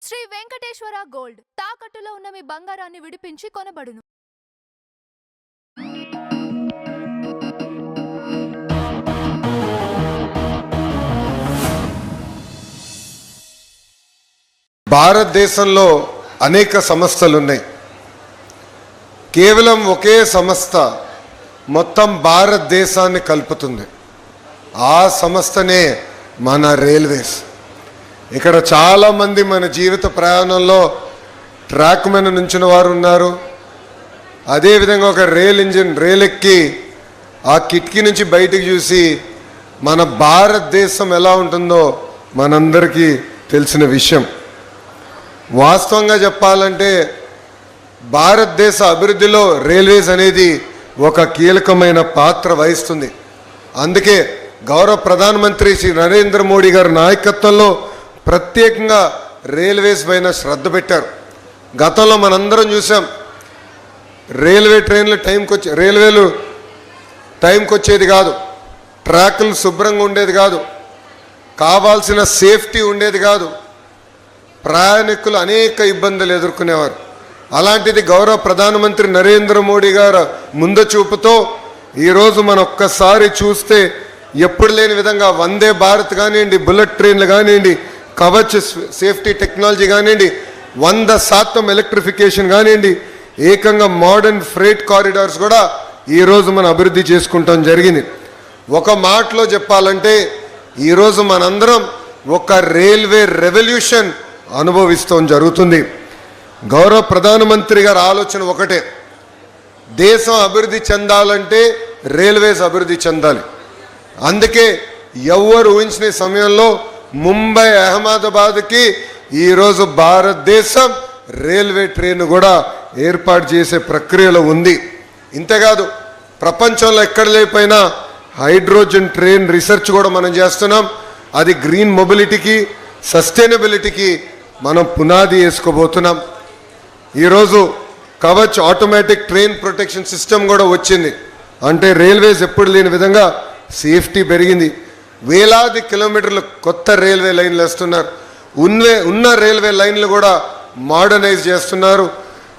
Shri Venkateswara gold తాకట్టులో ఉన్న మీ బంగారాన్ని విడిపించి కొనబడును. భారతదేశంలో అనేక సంస్థలు ఉన్నాయి. కేవలం ఒకే సంస్థ మొత్తం భారతదేశాన్ని కలుపుతుంది. ఆ సంస్థనే మన రైల్వేస్. ఇక్కడ చాలామంది మన జీవిత ప్రయాణంలో ట్రాక్ మీద నుంచిన వారు ఉన్నారు. అదేవిధంగా ఒక రైలు ఎక్కి ఆ కిటికీ నుంచి బయటికి చూసి మన భారతదేశం ఎలా ఉంటుందో మనందరికీ తెలిసిన విషయం. వాస్తవంగా చెప్పాలంటే భారతదేశ అభివృద్ధిలో రైల్వేస్ అనేది ఒక కీలకమైన పాత్ర వహిస్తుంది. అందుకే గౌరవ ప్రధానమంత్రి శ్రీ నరేంద్ర మోడీ గారి నాయకత్వంలో ప్రత్యేకంగా రైల్వేస్ పైన శ్రద్ధ పెట్టారు. గతంలో మనందరం చూసాం, రైల్వేలు టైంకి వచ్చేది కాదు, ట్రాకులు శుభ్రంగా ఉండేది కాదు, కావాల్సిన సేఫ్టీ ఉండేది కాదు, ప్రయాణికులు అనేక ఇబ్బందులు ఎదుర్కొనేవారు. అలాంటిది గౌరవ ప్రధానమంత్రి నరేంద్ర మోడీ గారు ముందు చూపుతో ఈరోజు మనం ఒక్కసారి చూస్తే ఎప్పుడు లేని విధంగా వందే భారత్ కానివ్వండి, బుల్లెట్ ట్రైన్లు కానివ్వండి, కవచ్ సేఫ్టీ టెక్నాలజీ కానివ్వండి, 100% ఎలక్ట్రిఫికేషన్ కానివ్వండి, ఏకంగా మోడర్న్ ఫ్రేట్ కారిడార్స్ కూడా ఈరోజు మనం అభివృద్ధి చేసుకుంటాం జరిగింది. ఒక మాటలో చెప్పాలంటే ఈరోజు మనందరం ఒక రైల్వే రెవల్యూషన్ అనుభవిస్తాం జరుగుతుంది. గౌరవ ప్రధానమంత్రి గారి ఆలోచన ఒకటే, దేశం అభివృద్ధి చెందాలంటే రైల్వేస్ అభివృద్ధి చెందాలి. అందుకే ఎవరు ఊహించిన సమయంలో ముంబై అహ్మదాబాద్కి ఈరోజు భారతదేశం రైల్వే ట్రైన్ కూడా ఏర్పాటు చేసే ప్రక్రియలో ఉంది. ఇంతేకాదు ప్రపంచంలో ఎక్కడ లేకపోయినా హైడ్రోజన్ ట్రైన్ రీసెర్చ్ కూడా మనం చేస్తున్నాం. అది గ్రీన్ మొబిలిటీకి, సస్టైనబిలిటీకి మనం పునాది వేసుకోబోతున్నాం. ఈరోజు Kavach automatic train protection system కూడా వచ్చింది. అంటే రైల్వేస్ ఎప్పుడు లేని విధంగా సేఫ్టీ పెరిగింది. వేలాది కిలోమీటర్లు కొత్త రైల్వే లైన్లు వేస్తున్నారు. ఉన్న రైల్వే లైన్లు కూడా మోడర్నైజ్ చేస్తున్నారు.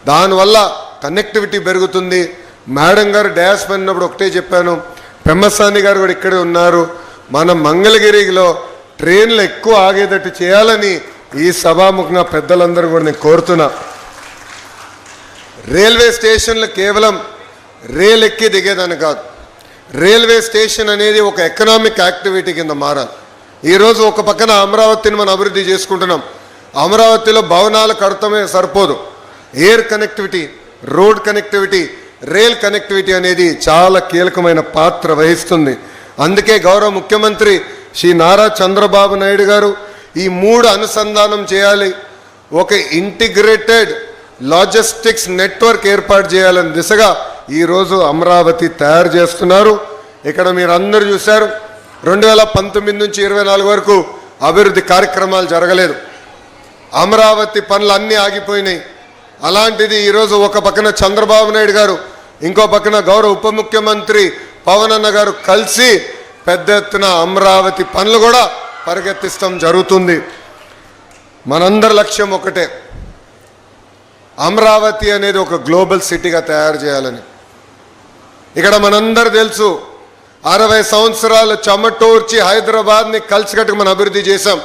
దానివల్ల కనెక్టివిటీ పెరుగుతుంది. మేడం గారు డ్యాష్ పడినప్పుడు ఒకటే చెప్పాను, పెమ్మసాని గారు కూడా ఇక్కడే ఉన్నారు, మన మంగళగిరిలో ట్రైన్లు ఎక్కువ ఆగేటట్టు చేయాలని ఈ సభాముఖంగా పెద్దలందరూ కూడా నేను కోరుతున్నా. రైల్వే స్టేషన్లు కేవలం రైలు ఎక్కి దిగేదని కాదు, రైల్వే స్టేషన్ అనేది ఒక ఎకనామిక్ యాక్టివిటీ కింద మారాలి. ఈరోజు ఒక పక్కన అమరావతిని మనం అభివృద్ధి చేసుకుంటున్నాం. అమరావతిలో భవనాలు కడతమే సరిపోదు, air connectivity, road connectivity, rail connectivity అనేది చాలా కీలకమైన పాత్ర వహిస్తుంది. అందుకే గౌరవ ముఖ్యమంత్రి శ్రీ నారా చంద్రబాబు నాయుడు గారు ఈ 3 అనుసంధానం చేయాలి, ఒక ఇంటిగ్రేటెడ్ లాజిస్టిక్స్ నెట్వర్క్ ఏర్పాటు చేయాలని దిశగా ఈరోజు అమరావతి తయారు చేస్తున్నారు. ఇక్కడ మీరు అందరూ చూశారు, 2019 నుంచి 24 వరకు అభివృద్ధి కార్యక్రమాలు జరగలేదు. అమరావతి పనులు అన్నీ ఆగిపోయినాయి. అలాంటిది ఈరోజు ఒక పక్కన చంద్రబాబు నాయుడు గారు, ఇంకో పక్కన గౌరవ ఉప ముఖ్యమంత్రి పవన్ అన్న గారు కలిసి పెద్ద ఎత్తున అమరావతి పనులు కూడా పరిగెత్తిస్తాం జరుగుతుంది. మనందరి లక్ష్యం ఒకటే, అమరావతి అనేది ఒక గ్లోబల్ సిటీగా తయారు చేయాలని. ఇక్కడ మనందరూ తెలుసు, 60 సంవత్సరాలు చెమటోర్చి హైదరాబాద్ని కలిసికట్టుకు మనం అభివృద్ధి చేశాం.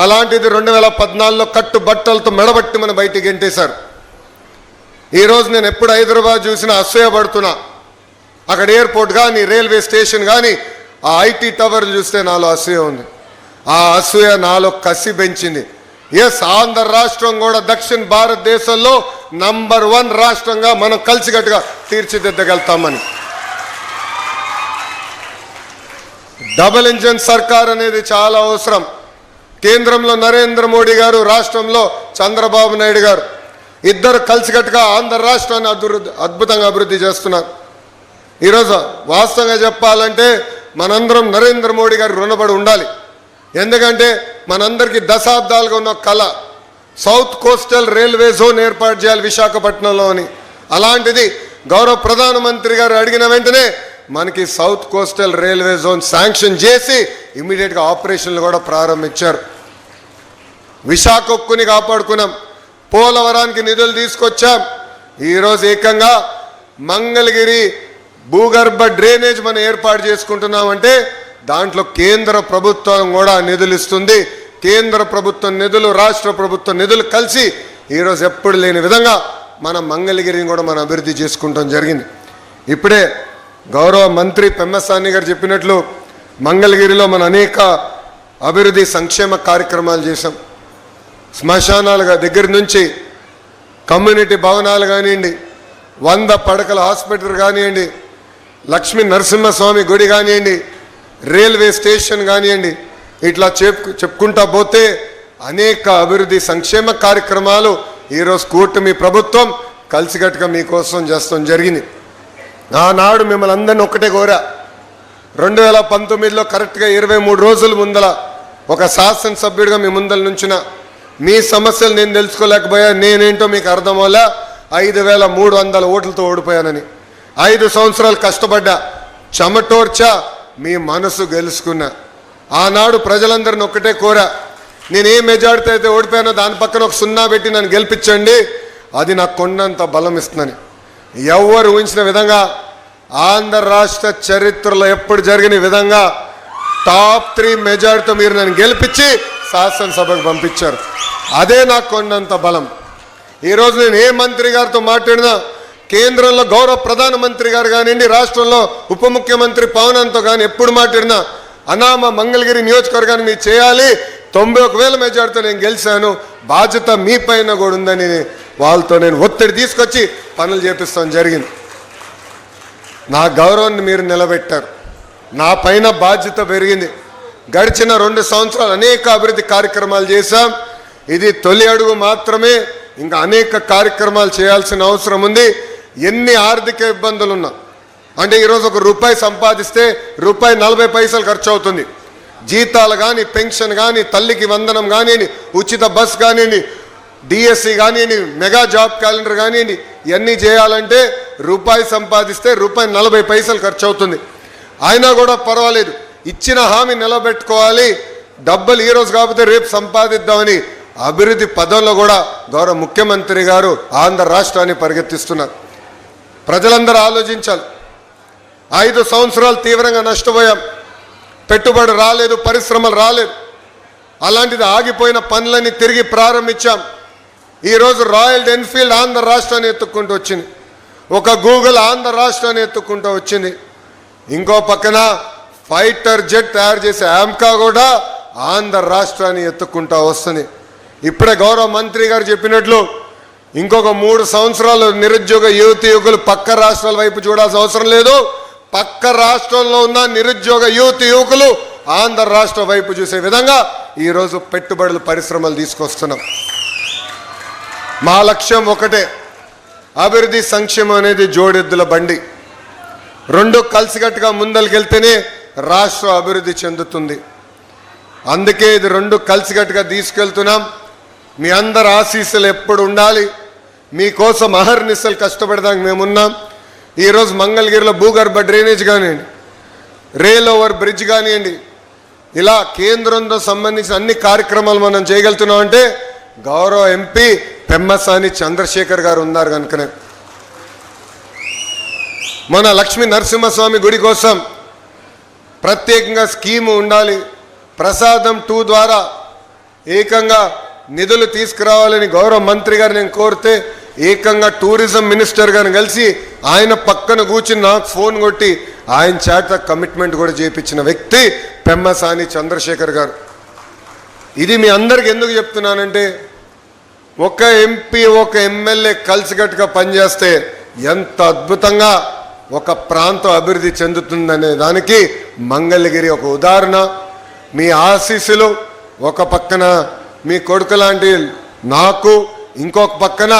అలాంటిది 2014లో కట్టుబట్టలతో మెడబట్టి మనం బయటికి గెంటేశారు. ఈరోజు నేను ఎప్పుడు హైదరాబాద్ చూసినా అసూయపడుతున్నా. అక్కడ ఎయిర్పోర్ట్ కానీ, రైల్వే స్టేషన్ కానీ, ఆ ఐటీ టవర్ చూస్తే నాలో అసూయ ఉంది. ఆ అసూయ నాలో కసి పెంచింది. ఎస్, ఆంధ్ర రాష్ట్రం కూడా దక్షిణ భారతదేశంలో నంబర్ 1 రాష్ట్రంగా మనం కలిసికట్టుగా తీర్చిదిద్దగలుగుతామని. డబుల్ ఇంజన్ సర్కార్ అనేది చాలా అవసరం. కేంద్రంలో నరేంద్ర మోడీ గారు, రాష్ట్రంలో చంద్రబాబు నాయుడు గారు, ఇద్దరు కలిసికట్టుగా ఆంధ్ర రాష్ట్రాన్ని అద్భుతంగా అభివృద్ధి చేస్తున్నారు. ఈరోజు వాస్తవంగా చెప్పాలంటే మనందరం నరేంద్ర మోడీ గారు రుణపడి ఉండాలి. ఎందుకంటే మనందరికీ దశాబ్దాలుగా ఉన్న కళ, సౌత్ కోస్టల్ రైల్వే జోన్ ఏర్పాటు చేయాలి విశాఖపట్నంలో అని. అలాంటిది గౌరవ ప్రధానమంత్రి గారు అడిగిన వెంటనే మనకి south coastal railway zone sanction చేసి ఇమీడియట్గా ఆపరేషన్లు కూడా ప్రారంభించారు. విశాఖ ఉక్కుని కాపాడుకున్నాం, పోలవరానికి నిధులు తీసుకొచ్చాం. ఈరోజు ఏకంగా మంగళగిరి భూగర్భ డ్రైనేజ్ మనం ఏర్పాటు చేసుకుంటున్నామంటే దాంట్లో కేంద్ర ప్రభుత్వం కూడా నిధులు ఇస్తుంది. కేంద్ర ప్రభుత్వం నిధులు, రాష్ట్ర ప్రభుత్వం నిధులు కలిసి ఈరోజు ఎప్పుడు లేని విధంగా మన మంగళగిరిని కూడా మనం అభివృద్ధి చేసుకుంటాం జరిగింది. ఇప్పుడే గౌరవ మంత్రి పెమ్మసాని గారు చెప్పినట్లు మంగళగిరిలో మన అనేక అభివృద్ధి సంక్షేమ కార్యక్రమాలు చేశాం. శ్మశానాల దగ్గర నుంచి కమ్యూనిటీ భవనాలు కానివ్వండి, 100 పడకల హాస్పిటల్ కానివ్వండి, లక్ష్మీ నరసింహస్వామి గుడి కానివ్వండి, రైల్వే స్టేషన్ కానివ్వండి, ఇట్లా చెప్పుకుంటా పోతే అనేక అభివృద్ధి సంక్షేమ కార్యక్రమాలు ఈరోజు కూటమి ప్రభుత్వం కలిసికట్టుగా మీకోసం చేస్తాం జరిగింది. ఆనాడు మిమ్మల్ని అందరినీ ఒక్కటే కోరా, 2019లో కరెక్ట్గా 23 రోజుల ముందల ఒక శాసనసభ్యుడిగా మీ ముందల నుంచిన మీ సమస్యలు నేను తెలుసుకోలేకపోయా, నేనేంటో మీకు అర్థమవలా, 5300 ఓట్లతో ఓడిపోయానని. 5 సంవత్సరాలు కష్టపడ్డా, చెమటోర్చా, మీ మనసు గెలుచుకున్నా. ఆనాడు ప్రజలందరిని ఒక్కటే కోరా, నేను ఏ మెజారిటీ అయితే ఓడిపోయానో దాని పక్కన ఒక 0 పెట్టి నన్ను గెలిపించండి, అది నాకు కొండంత బలం ఇస్తుందని. ఎవరు ఊహించిన విధంగా ఆంధ్ర రాష్ట్ర చరిత్రలో ఎప్పుడు జరిగిన విధంగా టాప్ 3 మెజారిటీతో మీరు నన్ను గెలిపించి శాసనసభకు పంపించారు. అదే నాకు కొండంత బలం. ఈరోజు నేను ఏ మంత్రి గారితో మాట్లాడినా, కేంద్రంలో గౌరవ ప్రధానమంత్రి గారు కానివ్వండి, రాష్ట్రంలో ఉప ముఖ్యమంత్రి పవన్తో కానీ ఎప్పుడు మాట్లాడినా, అనామ మంగళగిరి నియోజకవర్గాన్ని మీరు చేయాలి, 91,000 మెజార్టీతో నేను గెలిచాను, బాధ్యత మీ పైన కూడా ఉందని వాళ్ళతో నేను ఒత్తిడి తీసుకొచ్చి పనులు చేపిస్తాం జరిగింది. నా గౌరవాన్ని మీరు నిలబెట్టారు, నా పైన బాధ్యత పెరిగింది. గడిచిన 2 సంవత్సరాలు అనేక అభివృద్ధి కార్యక్రమాలు చేశాం. ఇది తొలి అడుగు మాత్రమే, ఇంకా అనేక కార్యక్రమాలు చేయాల్సిన అవసరం ఉంది. ఎన్ని ఆర్థిక ఇబ్బందులున్నా, అంటే ఈరోజు ₹1 సంపాదిస్తే ₹40 ఖర్చు అవుతుంది. జీతాలు కానీ, పెన్షన్ కానీ, తల్లికి వందనం కానివ్వండి, ఉచిత బస్ కానివ్వండి, డిఎస్సి కానివ్వండి, మెగా జాబ్ క్యాలెండర్ కానివ్వండి, ఇవన్నీ చేయాలంటే ₹1 సంపాదిస్తే ₹40 ఖర్చు అవుతుంది. అయినా కూడా పర్వాలేదు, ఇచ్చిన హామీ నిలబెట్టుకోవాలి, డబ్బులు ఈరోజు కాకపోతే రేపు సంపాదిద్దామని అభివృద్ధి పదంలో కూడా గౌరవ ముఖ్యమంత్రి గారు ఆంధ్ర రాష్ట్రాన్ని పరిగెత్తిస్తున్నారు. ప్రజలందరూ ఆలోచించాలి. 5 సంవత్సరాలు తీవ్రంగా నష్టపోయాం, పెట్టుబడి రాలేదు, పరిశ్రమలు రాలేదు. అలాంటిది ఆగిపోయిన పనులన్నీ తిరిగి ప్రారంభించాం. ఈరోజు రాయల్ ఎన్ఫీల్డ్ ఆంధ్ర రాష్ట్రాన్ని ఎత్తుక్కుంటూ వచ్చింది, ఒక గూగుల్ ఆంధ్ర రాష్ట్రాన్ని ఎత్తుక్కుంటూ వచ్చింది. ఇంకో పక్కన ఫైటర్ జెట్ తయారు చేసే ఆమ్కా కూడా ఆంధ్ర రాష్ట్రాన్ని ఎత్తుక్కుంటూ వస్తుంది. ఇప్పుడే గౌరవ మంత్రి గారు చెప్పినట్లు ఇంకొక 3 సంవత్సరాలు నిరుద్యోగ యువకులు పక్క రాష్ట్రాల వైపు చూడాల్సిన అవసరం లేదు. పక్క రాష్ట్రంలో ఉన్న నిరుద్యోగ యువకులు ఆంధ్ర రాష్ట్ర వైపు చూసే విధంగా ఈరోజు పెట్టుబడులు, పరిశ్రమలు తీసుకొస్తున్నాం. మా లక్ష్యం ఒకటే, అభివృద్ధి సంక్షేమం అనేది జోడెద్దుల బండి. 2 కలిసికట్టుగా ముందరికెళ్తేనే రాష్ట్రం అభివృద్ధి చెందుతుంది. అందుకే ఇది 2 కలిసికట్టుగా తీసుకెళ్తున్నాం. మీ అందరి ఆశీస్సులు ఎప్పుడు ఉండాలి, మీకోసం అహర్నిశలు కష్టపడడానికి మేమున్నాం. ఈరోజు మంగళగిరిలో భూగర్భ డ్రైనేజ్ కానివ్వండి, రైల్ ఓవర్ బ్రిడ్జ్ కానివ్వండి, ఇలా కేంద్రంతో సంబంధించిన అన్ని కార్యక్రమాలు మనం చేయగలుగుతున్నాం అంటే గౌరవ ఎంపీ పెమ్మసాని చంద్రశేఖర్ గారు ఉన్నారు కనుకనే. మన లక్ష్మీ నరసింహస్వామి గుడి కోసం ప్రత్యేకంగా స్కీము ఉండాలి. ప్రసాదం 2 ద్వారా ఏకంగా నిధులు తీసుకురావాలని గౌరవ మంత్రి గారు నేను కోరితే, ఏకంగా టూరిజం మినిస్టర్ గారిని కలిసి ఆయన పక్కన కూర్చుని నాకు ఫోన్ కొట్టి ఆయన చేత కమిట్మెంట్ కూడా చేయించిన వ్యక్తి పెమ్మసాని చంద్రశేఖర్ గారు. ఇది మీ అందరికి ఎందుకు చెప్తున్నానంటే, ఒక ఎంపీ, ఒక ఎమ్మెల్యే కలిసికట్టుగా పనిచేస్తే ఎంత అద్భుతంగా ఒక ప్రాంతం అభివృద్ధి చెందుతుందనే దానికి మంగళగిరి ఒక ఉదాహరణ. మీ ఆశీస్సులు ఒక పక్కన మీ కొడుకు లాంటి నాకు, ఇంకొక పక్కన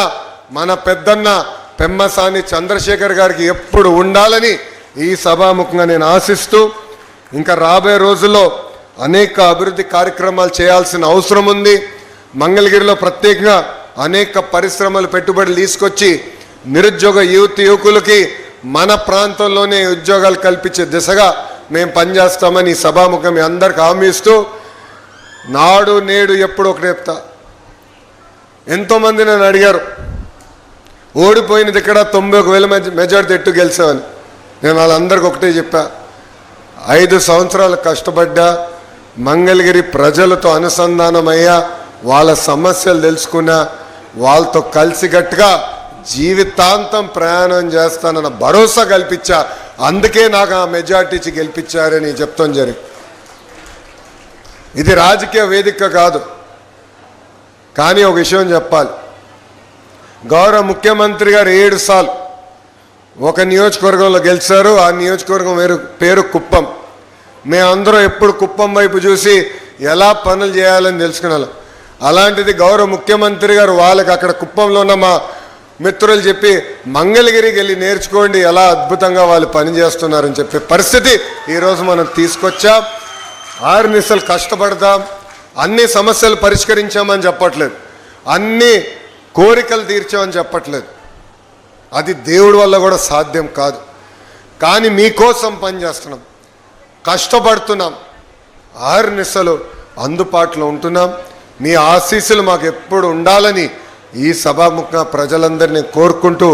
మన పెద్దన్న పెమ్మసాని చంద్రశేఖర్ గారికి ఎప్పుడు ఉండాలని ఈ సభాముఖంగా నేను ఆశిస్తూ, ఇంకా రాబోయే రోజుల్లో అనేక అభివృద్ధి కార్యక్రమాలు చేయాల్సిన అవసరం ఉంది. మంగళగిరిలో ప్రత్యేకంగా అనేక పరిశ్రమలు, పెట్టుబడులు తీసుకొచ్చి నిరుద్యోగ యువకులకి మన ప్రాంతంలోనే ఉద్యోగాలు కల్పించే దిశగా మేము పనిచేస్తామని ఈ సభాముఖం మీ అందరికి హామీ ఇస్తూ, నాడు నేడు ఎప్పుడు ఒకటి చెప్తా, ఎంతోమంది నన్ను అడిగారు, ఓడిపోయినది ఇక్కడ 91,000 మెజార్టీ ఎట్టు గెలిచావని. నేను వాళ్ళందరికీ ఒకటే చెప్పా, 5 సంవత్సరాలు కష్టపడ్డా, మంగళగిరి ప్రజలతో అనుసంధానమయ్యా, వాళ్ళ సమస్యలు తెలుసుకున్నా, వాళ్ళతో కలిసికట్టుగా జీవితాంతం ప్రయాణం చేస్తానన్న భరోసా కల్పించా. అందుకే నాకు ఆ మెజార్టీ ఇచ్చి గెలిపించారని చెప్తాం జరిగింది. ఇది రాజకీయ వేదిక కాదు. కానీ ఒక విషయం చెప్పాలి, గౌరవ ముఖ్యమంత్రి గారు 7 సార్లు ఒక నియోజకవర్గంలో గెలిచారు. ఆ నియోజకవర్గం పేరు కుప్పం. మేమందరం ఎప్పుడు కుప్పం వైపు చూసి ఎలా పనులు చేయాలని తెలుసుకున్నాం. అలాంటిది గౌరవ ముఖ్యమంత్రి గారు వాళ్ళకి అక్కడ కుప్పంలో ఉన్న మా మిత్రులు చెప్పి మంగళగిరికి వెళ్ళి నేర్చుకోండి ఎలా అద్భుతంగా వాళ్ళు పనిచేస్తున్నారని చెప్పే పరిస్థితి ఈరోజు మనం తీసుకొచ్చాం. 6 నిమిషాలు కష్టపడదాం, అన్ని సమస్యలు పరిష్కరించామని చెప్పట్లేదు, అన్ని కోరికలు తీర్చామని చెప్పట్లేదు. అది దేవుడి వల్ల కూడా సాధ్యం కాదు. కానీ మీకోసం పనిచేస్తున్నాం, కష్టపడుతున్నాం, 6 నిమిషాలు అందుబాటులో ఉంటున్నాం. మీ ఆశీస్సులు మాకు ఎప్పుడు ఉండాలని ఈ సభాముఖంగా ప్రజలందరినీ కోరుకుంటూ,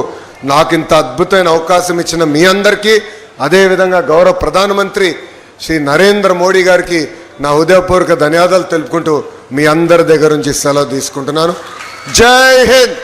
నాకు ఇంత అద్భుతమైన అవకాశం ఇచ్చిన మీ అందరికీ, అదేవిధంగా గౌరవ ప్రధానమంత్రి శ్రీ నరేంద్ర మోడీ గారికి నా హృదయపూర్వక ధన్యవాదాలు తెలుపుకుంటూ మీ అందరి దగ్గర నుంచి సెలవు తీసుకుంటున్నాను. జై హింద్.